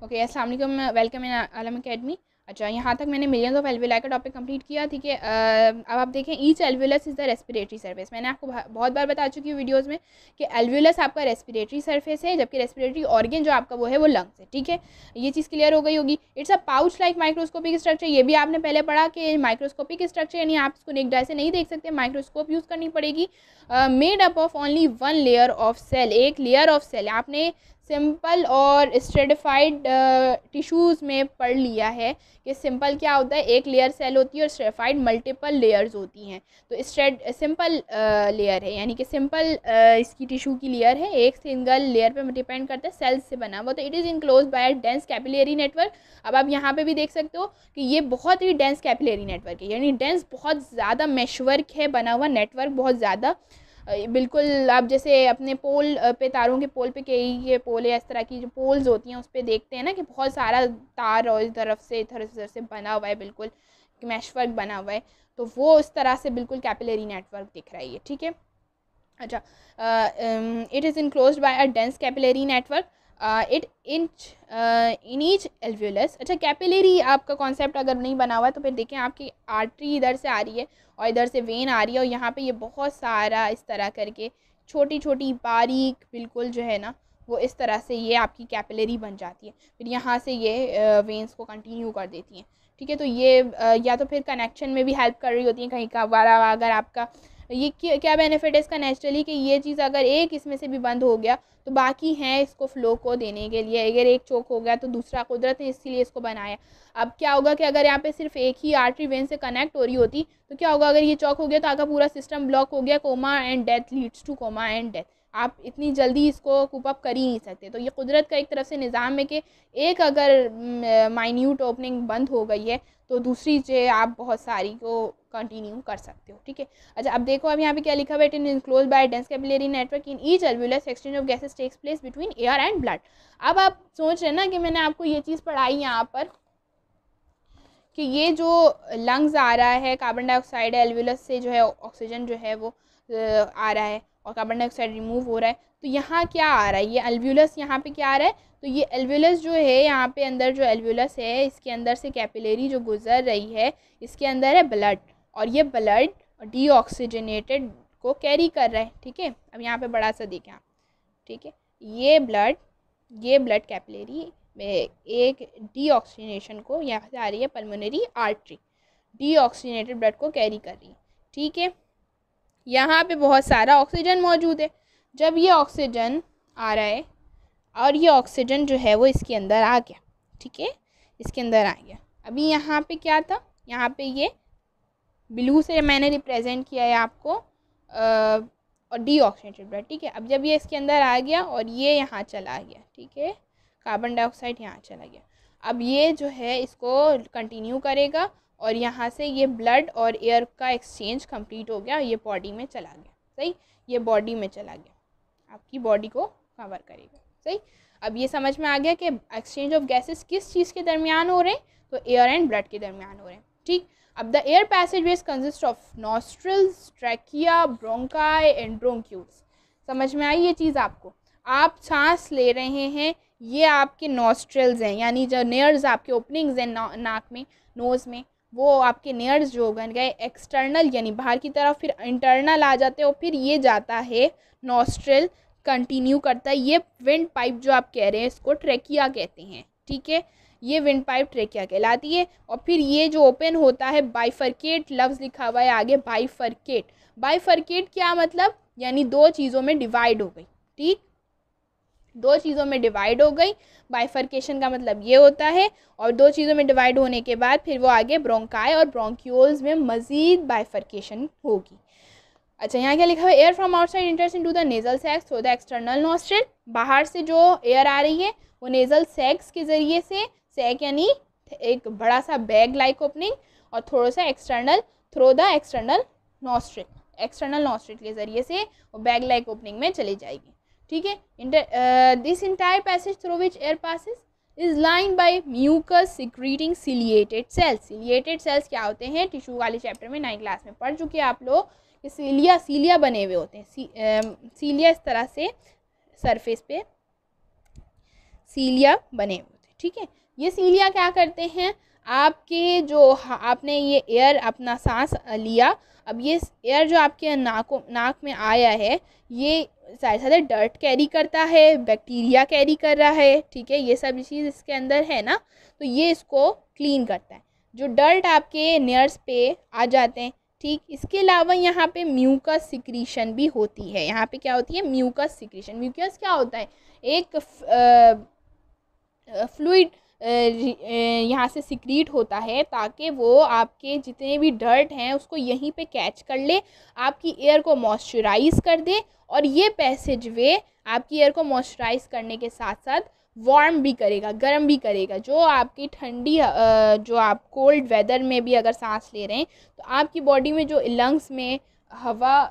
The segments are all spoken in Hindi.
ओके, अस्सलाम वालेकुम, वेलकम इन आलम अकेडमी। अच्छा, यहाँ तक मैंने मिलियंस ऑफ एल्वियोलाई का टॉपिक कंप्लीट किया, ठीक है। अब आप देखें, each alveolus is the respiratory surface. मैंने आपको बहुत बार बता चुकी हूँ वीडियोस में कि एल्वियोलस आपका रेस्पिरेटरी सरफेस है, जबकि रेस्पिरेटरी ऑर्गन जो आपका वो है वो लंग्स है, ठीक है। ये चीज़ क्लियर हो गई होगी। It's a pouch like microscopic structure. ये भी आपने पहले पढ़ा कि माइक्रोस्कोपिक स्ट्रक्चर यानी आप इसको नेक्ड आई से नहीं देख सकते, माइक्रोस्कोप यूज़ करनी पड़ेगी। Made up of only one layer of cell, एक लेयर ऑफ सेल। आपने सिंपल और स्ट्रेटिफाइड टिश्यूज़ में पढ़ लिया है कि सिंपल क्या होता है, एक लेयर सेल होती है और स्ट्रेटिफाइड मल्टीपल लेयर्स होती हैं। तो सिंपल लेयर है यानी कि सिंपल इसकी टिश्यू की लेयर है, एक सिंगल लेयर पे डिपेंड करता है, सेल्स से बना हुआ। तो it is enclose by dense capillary network. अब आप यहाँ पे भी देख सकते हो कि ये बहुत ही डेंस कैपिलरी नेटवर्क है, यानी डेंस बहुत ज़्यादा मेशवर्क है बना हुआ नेटवर्क, बहुत ज़्यादा। बिल्कुल आप जैसे अपने पोल पे, तारों के पोल पे कई ये पोल या इस तरह की जो पोल्स होती हैं उस पर देखते हैं ना कि बहुत सारा तार और इस तरफ से इधर से बना हुआ है, बिल्कुल मैशवर्क बना हुआ है। तो वो इस तरह से बिल्कुल कैपिलरी नेटवर्क दिख रहा है ये, ठीक है। अच्छा, it is enclosed bye a dense capillary network it in each alveolus. अच्छा, कैपिलरी आपका कॉन्सेप्ट अगर नहीं बना हुआ है तो फिर देखें, आपकी आर्टरी इधर से आ रही है और इधर से वेन आ रही है और यहाँ पे ये बहुत सारा इस तरह करके छोटी छोटी बारीक बिल्कुल जो है ना वो इस तरह से ये आपकी कैपिलरी बन जाती है। फिर यहाँ से ये वेन्स को कंटिन्यू कर देती हैं, ठीक है। तो ये या तो फिर कनेक्शन में भी हेल्प कर रही होती हैं कहीं का बार। अगर आपका ये क्या बेनिफिट है इसका नेचुरली कि ये चीज़ अगर एक इसमें से भी बंद हो गया तो बाकी हैं इसको फ़्लो को देने के लिए। अगर एक चोक हो गया तो दूसरा कुदरत ने इसीलिए इसको बनाया। अब क्या होगा कि अगर यहाँ पे सिर्फ एक ही आर्टरी वेन से कनेक्ट हो रही होती तो क्या होगा, अगर ये चौक हो गया तो आगे पूरा सिस्टम ब्लॉक हो गया, coma and death leads to coma and death. आप इतनी जल्दी इसको कूप अप कर ही नहीं सकते। तो ये कुदरत का एक तरफ से निज़ाम है कि एक अगर माइन्यूट ओपनिंग बंद हो गई है तो दूसरी चीज़ आप बहुत सारी को कंटिन्यू कर सकते हो, ठीक है। अच्छा, अब देखो, अब यहाँ पे क्या लिखा हुआ है, it is enclosed by dense capillary network in each alveolus exchange of gases takes place between air and blood. अब आप सोच रहे हैं ना कि मैंने आपको ये चीज़ पढ़ाई यहाँ पर कि ये जो लंग्स आ रहा है कार्बन डाइऑक्साइड एल्वियोलस से जो है ऑक्सीजन जो है वो आ रहा है और कार्बन डाइऑक्साइड रिमूव हो रहा है। तो यहाँ क्या आ रहा है, ये एल्वियोलस यहाँ पे क्या आ रहा है, तो ये एल्वियोलस जो है यहाँ पे अंदर जो एल्वियोलस है इसके अंदर से कैपिलरी जो गुजर रही है इसके अंदर है ब्लड, और ये ब्लड डीऑक्सीजनेटेड को कैरी कर रहा है, ठीक है। अब यहाँ पे बड़ा सा देखें आप, ठीक है, ये ब्लड कैपिलरी में एक डीऑक्सीजनेशन को यहाँ से आ रही है पल्मोनरी आर्टरी, डीऑक्सीजनेटेड ब्लड को कैरी कर रही है, ठीक है। यहाँ पे बहुत सारा ऑक्सीजन मौजूद है। जब ये ऑक्सीजन आ रहा है और ये ऑक्सीजन जो है वो इसके अंदर आ गया, ठीक है, इसके अंदर आ गया। अभी यहाँ पे क्या था, यहाँ पे ये ब्लू से मैंने रिप्रेजेंट किया है आपको और डीऑक्सीजनेटेड ब्लड, ठीक है। अब जब ये इसके अंदर आ गया और ये यहाँ चला गया, ठीक है, कार्बन डाइऑक्साइड यहाँ चला गया, अब ये जो है इसको कंटिन्यू करेगा और यहाँ से ये ब्लड और एयर का एक्सचेंज कंप्लीट हो गया, ये बॉडी में चला गया, सही, ये बॉडी में चला गया, आपकी बॉडी को कवर करेगा, सही। अब ये समझ में आ गया कि एक्सचेंज ऑफ गैसेस किस चीज़ के दरमियान हो रहे हैं, तो एयर एंड ब्लड के दरमियान हो रहे हैं, ठीक। अब the air passageways consist of nostrils, trachea, bronchi and bronchioles. समझ में आई ये चीज़ आपको, आप सांस ले रहे हैं, ये आपके नॉस्ट्रल्स हैं यानी जो नेयर्स आपके ओपनिंग्स हैं नाक में, नोज़ में, वो आपके नेयर्स जो बन गए एक्सटर्नल यानी बाहर की तरफ, फिर इंटरनल आ जाते हैं और फिर ये जाता है नॉस्ट्रल, कंटिन्यू करता है। ये विंड पाइप जो आप कह रहे हैं इसको ट्रैकिया कहते हैं, ठीक है, ये विंड पाइप ट्रैकिया कहलाती है। और फिर ये जो ओपन होता है, बाइफरकेट लफ्ज़ लिखा हुआ है आगे, बाइफरकेट। बाइफरकेट क्या मतलब, यानी दो चीज़ों में डिवाइड हो गई, ठीक, दो चीज़ों में डिवाइड हो गई, बाइफरकेशन का मतलब ये होता है। और दो चीज़ों में डिवाइड होने के बाद फिर वो आगे ब्रोंकाई और ब्रोंक्यूल्स में मज़ीद बाइफरकेशन होगी। अच्छा, यहाँ क्या लिखा हुआ है, air from outside enters into the nasal sacs through the external nostril. बाहर से जो एयर आ रही है वो नेजल सैक्स के ज़रिए से, सैक यानी एक बड़ा सा बैग लाइक ओपनिंग, और थोड़ा सा external through the external nostril के ज़रिए से वो बैग लाइक ओपनिंग में चली जाएगी, ठीक है। This entire passage through which air passes is lined by mucus secreting ciliated cells. Ciliated cells क्या होते हैं, टिश्यू वाले चैप्टर में 9th क्लास में पढ़ चुके हैं आप लोग कि सीलिया बने हुए होते हैं। सीलिया इस तरह से सरफेस पे सीलिया बने हुए होते हैं, ठीक है। ये सीलिया क्या करते हैं, आपके जो आपने ये एयर अपना सांस लिया, अब ये एयर जो आपके नाक में आया है ये साथ साथ डर्ट कैरी करता है, बैक्टीरिया कैरी कर रहा है, ठीक है, ये सब चीज़ इसके अंदर है ना, तो ये इसको क्लीन करता है। जो डर्ट आपके नेयर्स पे आ जाते हैं, ठीक। इसके अलावा यहाँ पे म्यूकस सिक्रीशन भी होती है। यहाँ पे क्या होती है, म्यूकस सिक्रीशन। म्यूकस क्या होता है, एक फ्लूइड यहाँ से सिक्रीट होता है ताकि वो आपके जितने भी डर्ट हैं उसको यहीं पे कैच कर ले, आपकी एयर को मॉइस्चराइज कर दे, और ये पैसेज वे आपकी एयर को मॉइस्चराइज करने के साथ साथ वार्म भी करेगा, गर्म भी करेगा। जो आपकी ठंडी जो आप कोल्ड वेदर में भी अगर सांस ले रहे हैं तो आपकी बॉडी में जो लंग्स में हवा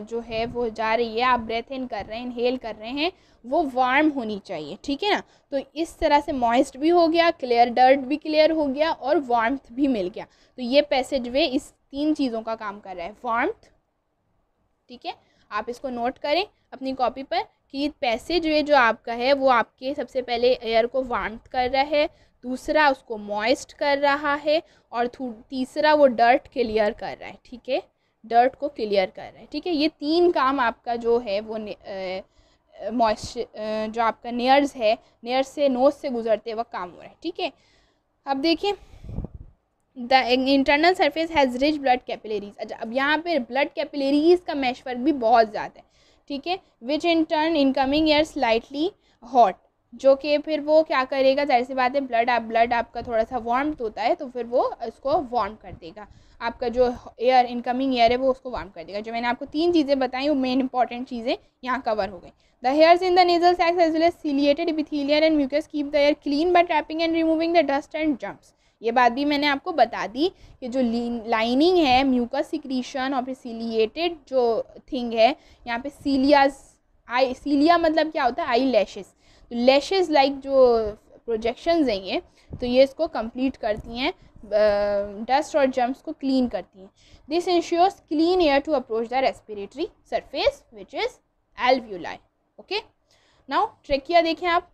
जो है वो जा रही है, आप ब्रेथ इन कर रहे हैं, इनहेल कर रहे हैं, वो वार्म होनी चाहिए, ठीक है ना। तो इस तरह से मॉइस्ट भी हो गया, क्लियर डर्ट भी क्लियर हो गया, और वार्मथ भी मिल गया। तो ये पैसेज वे इस 3 चीज़ों का काम कर रहा है, वार्मथ, ठीक है। आप इसको नोट करें अपनी कॉपी पर कि पैसेज वे जो आपका है वो आपके सबसे पहले एयर को वार्मथ कर रहा है, दूसरा उसको मॉइस्ट कर रहा है, और तीसरा वो डर्ट क्लियर कर रहा है, ठीक है, डर्ट को क्लियर कर रहा है, ठीक है। ये 3 काम आपका जो है वो मॉइस्चर जो आपका नेयर्स है, नेयर्स से नोज से गुजरते वक्त काम हो रहा है, ठीक है। अब देखिए, the internal surface has rich blood capillaries. अच्छा, अब यहाँ पे ब्लड कैपिलरीज का मैशवर्क भी बहुत ज़्यादा है, ठीक है, which in turn incoming air slightly hot, जो कि फिर वो क्या करेगा, जाहिर सी बात है ब्लड आपका थोड़ा सा वार्म होता है तो फिर वो इसको वार्म कर देगा, आपका जो एयर इनकमिंग एयर है वो उसको वार्म कर देगा। जो मैंने आपको 3 चीज़ें बताई वो मेन इंपॉर्टेंट चीज़ें यहाँ कवर हो गई। The hairs in the nasal sacs as well as ciliated epithelium and mucus keep the air clean by trapping and removing the dust and germs. ये बात भी मैंने आपको बता दी कि जो लाइनिंग है म्यूकस सिक्रीशन और फिर सीलिएटेड जो थिंग है, यहाँ पे सीलिया मतलब क्या होता है, आई लैशेस, तो लैशेस लाइक जो प्रोजेक्शंस हैं ये, तो ये इसको कंप्लीट करती हैं, डस्ट और जर्म्स को क्लीन करती हैं। This ensures clean air to approach the respiratory surface which is alveoli. Okay, now trachea देखें आप।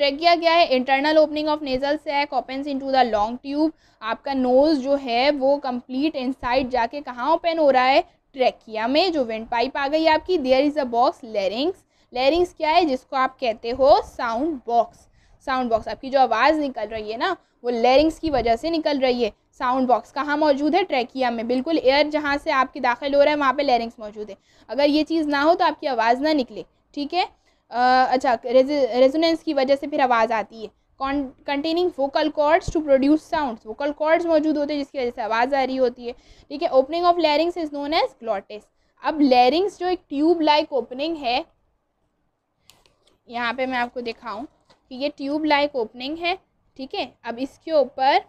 ट्रेकिया क्या है, internal opening of nasal sac opens into the long tube. आपका नोज जो है वो कंप्लीट इनसाइड जाके कहाँ ओपन हो रहा है, ट्रेकिया में, जो वेंट पाइप आ गई आपकी। There is a box larynx. Larynx क्या है, जिसको आप कहते हो साउंड बॉक्स। साउंड बॉक्स, आपकी जो आवाज़ निकल रही है ना वो लैरिंग्स की वजह से निकल रही है। साउंड बॉक्स कहाँ मौजूद है, ट्रेकिया में, बिल्कुल एयर जहाँ से आपकी दाखिल हो रहा है वहाँ पे लैरिंग्स मौजूद है। अगर ये चीज़ ना हो तो आपकी आवाज़ ना निकले, ठीक है। अच्छा, रेजोनेंस की वजह से फिर आवाज़ आती है। Containing vocal cords to produce sounds, vocal cords मौजूद होते हैं जिसकी वजह से आवाज़ आ रही होती है, ठीक है। Opening of larynx is known as glottis. अब लैरिंग्स जो एक ट्यूब लाइक ओपनिंग है, यहाँ पे मैं आपको दिखाऊं कि ये ट्यूब लाइक ओपनिंग है, ठीक है। अब इसके ऊपर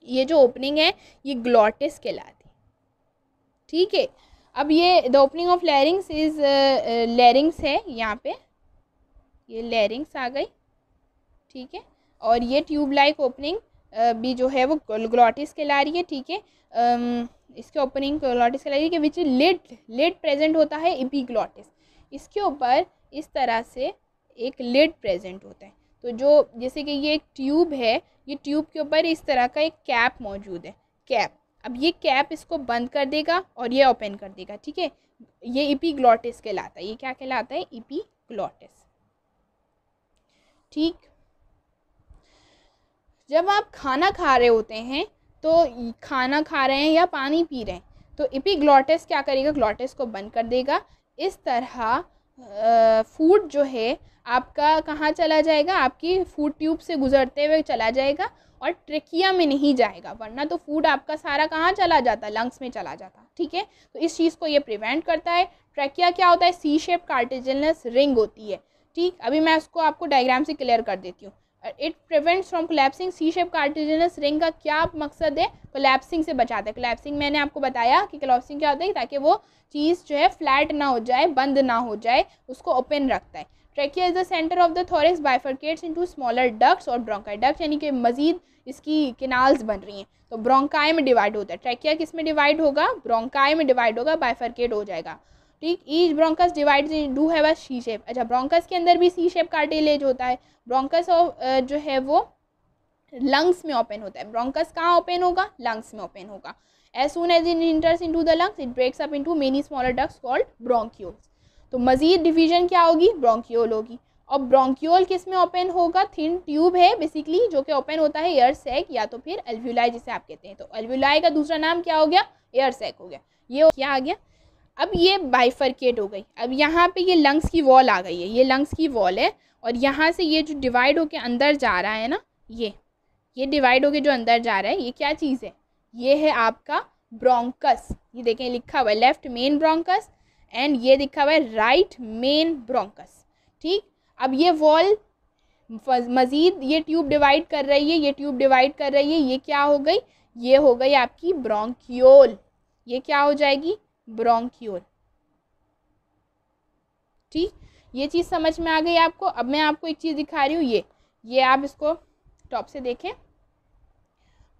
ये जो ओपनिंग है ये ग्लॉटिस कहलाती, ठीक है। अब ये the opening of larynx is लैरिंग्स है, यहाँ पे ये लैरिंग्स आ गई, ठीक है। और ये ट्यूब लाइक ओपनिंग भी जो है वो ग्लॉटिस कहला रही है, ठीक है। इसके ओपनिंग ग्लॉटिस कहला रही है कि विच लिड प्रेजेंट होता है एपिग्लॉटिस। इसके ऊपर इस तरह से एक लिड प्रेजेंट होता है। तो जो जैसे कि ये एक ट्यूब है, ये ट्यूब के ऊपर इस तरह का एक कैप मौजूद है, कैप। अब ये कैप इसको बंद कर देगा और ये ओपन कर देगा, ठीक है। ये एपिग्लॉटिस कहलाता है। ये क्या कहलाता है, एपिग्लॉटिस, ठीक। जब आप खाना खा रहे होते हैं तो खाना खा रहे हैं या पानी पी रहे हैं तो एपिग्लॉटिस क्या करेगा, ग्लॉटिस को बंद कर देगा। इस तरह फूड जो है आपका कहाँ चला जाएगा, आपकी फूड ट्यूब से गुजरते हुए चला जाएगा और ट्रेकिया में नहीं जाएगा, वरना तो फूड आपका सारा कहाँ चला जाता, लंग्स में चला जाता, ठीक है। तो इस चीज़ को ये प्रिवेंट करता है। ट्रेकिया क्या होता है, सी शेप कार्टिलेजिनस रिंग होती है, ठीक। अभी मैं उसको आपको डायग्राम से क्लियर कर देती हूँ। It prevents from collapsing. C shape cartilaginous ring का क्या मकसद है, कोलैप्सिंग से बचाता है। कोलैप्सिंग मैंने आपको बताया कि कोलैप्सिंग क्या होता है, ताकि वो चीज़ जो है फ्लैट ना हो जाए, बंद ना हो जाए, उसको ओपन रखता है। Trachea is the centre of the thorax, bifurcates into smaller ducts और ब्रोंकाई। डक्ट्स यानी कि मजीद इसकी किनाल्स बन रही हैं तो ब्रोंकाई में डिवाइड होता है। ट्रेकिया किस में डिवाइड होगा, ब्रोंकाई में डिवाइड होगा, बाइफरकेट हो जाएगा। ठीक। Each bronchus divides do have a C shape. अच्छा, ब्रोंकस के अंदर भी सी शेप कार्टिलेज होता है। ब्रोंकस जो है वो लंग्स में ओपन होता है। ब्रोंकस कहाँ ओपन होगा? लंग्स में ओपन होगा। As soon as it enters into the lungs it breaks up into many smaller ducts called bronchioles. तो मजीद डिवीजन क्या होगी? ब्रोंक्यूल होगी। और ब्रोंक्यूल किस में ओपन होगा? थिन ट्यूब है बेसिकली, जो कि ओपन होता है एयर सैक या तो फिर एल्व्यूलाई जिसे आप कहते हैं। तो एल्व्यूलाई का दूसरा नाम क्या हो गया? एयर सैक हो गया। ये क्या आ गया? अब ये बाइफरकेट हो गई। अब यहाँ पे ये लंग्स की वॉल आ गई है, ये लंग्स की वॉल है, और यहाँ से ये जो डिवाइड होके अंदर जा रहा है ना, ये डिवाइड होके जो अंदर जा रहा है, ये क्या चीज़ है? ये है आपका ब्रोंकस। ये देखें लिखा हुआ है लेफ्ट मेन ब्रोंकस, एंड ये लिखा हुआ है राइट मेन ब्रोंकस। ठीक। अब ये वॉल मज़ीद ये ट्यूब डिवाइड कर रही है, ये ट्यूब डिवाइड कर रही है, ये क्या हो गई? ये हो गई आपकी ब्रोंक्यूल। ये क्या हो जाएगी? ब्रोंक्यूल। ठीक। ये चीज़ समझ में आ गई आपको? अब मैं आपको एक चीज़ दिखा रही हूँ, ये आप इसको टॉप से देखें,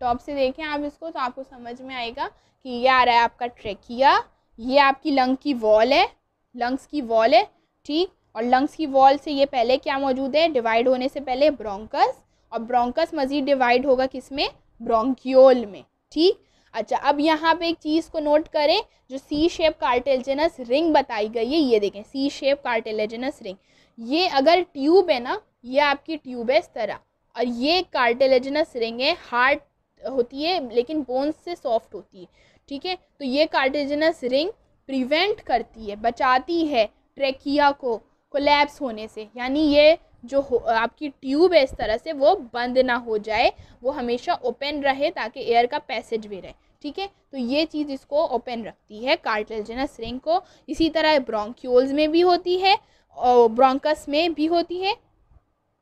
टॉप से देखें आप इसको, तो आपको समझ में आएगा कि ये आ रहा है आपका ट्रेकिया, ये आपकी लंग की वॉल है, लंग्स की वॉल है। ठीक। और लंग्स की वॉल से ये पहले क्या मौजूद है? डिवाइड होने से पहले ब्रोंकस, और ब्रोंकस मज़ीद डिवाइड होगा किस में? ब्रोंक्यूल में। ठीक। अच्छा, अब यहाँ पे एक चीज़ को नोट करें, जो सी शेप कार्टिलेजिनस रिंग बताई गई है, ये देखें सी शेप कार्टिलेजिनस रिंग, ये अगर ट्यूब है ना, ये आपकी ट्यूब है इस तरह, और ये कार्टिलेजिनस रिंग है, हार्ड होती है लेकिन बोन्स से सॉफ्ट होती है। ठीक है। तो ये कार्टिलेजिनस रिंग प्रिवेंट करती है, बचाती है ट्रेकिया को कोलैप्स होने से, यानी ये जो आपकी ट्यूब है इस तरह से वो बंद ना हो जाए, वो हमेशा ओपन रहे ताकि एयर का पैसेज भी रहे। ठीक है। तो ये चीज़ इसको ओपन रखती है कार्टिलेजिनस रिंग को। इसी तरह ब्रोंक्यूल्स में भी होती है और ब्रोंकस में भी होती है,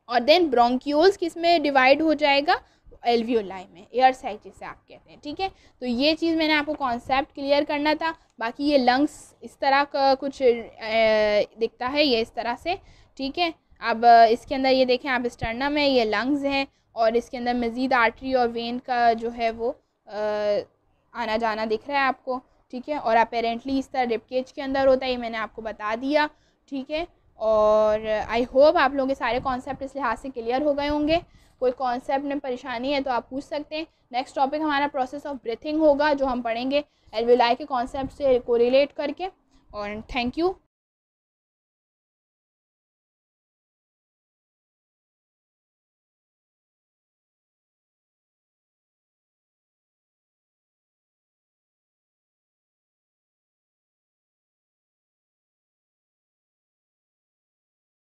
और देन ब्रोंक्यूल्स किस में डिवाइड हो जाएगा? एल्वियोलाई में, एयर सैक जिसे आप कहते हैं। ठीक है। तो ये चीज़ मैंने आपको कॉन्सेप्ट क्लियर करना था। बाकी ये लंग्स इस तरह का कुछ दिखता है, ये इस तरह से। ठीक है। अब इसके अंदर ये देखें आप, स्टर्नम है, ये लंग्स हैं, और इसके अंदर मज़ीद आर्टरी और वेन का जो है वो आना जाना दिख रहा है आपको। ठीक है। और अपेरेंटली इस तरह रिबकेज के अंदर होता है, ये मैंने आपको बता दिया। ठीक है। और आई होप आप लोगों के सारे कॉन्सेप्ट इस लिहाज से क्लियर हो गए होंगे। कोई कॉन्सेप्ट में परेशानी है तो आप पूछ सकते हैं। नेक्स्ट टॉपिक हमारा प्रोसेस ऑफ ब्रीथिंग होगा, जो हम पढ़ेंगे एल्वियोलाई के कॉन्सेप्ट से कोरिलेट करके। और थैंक यू।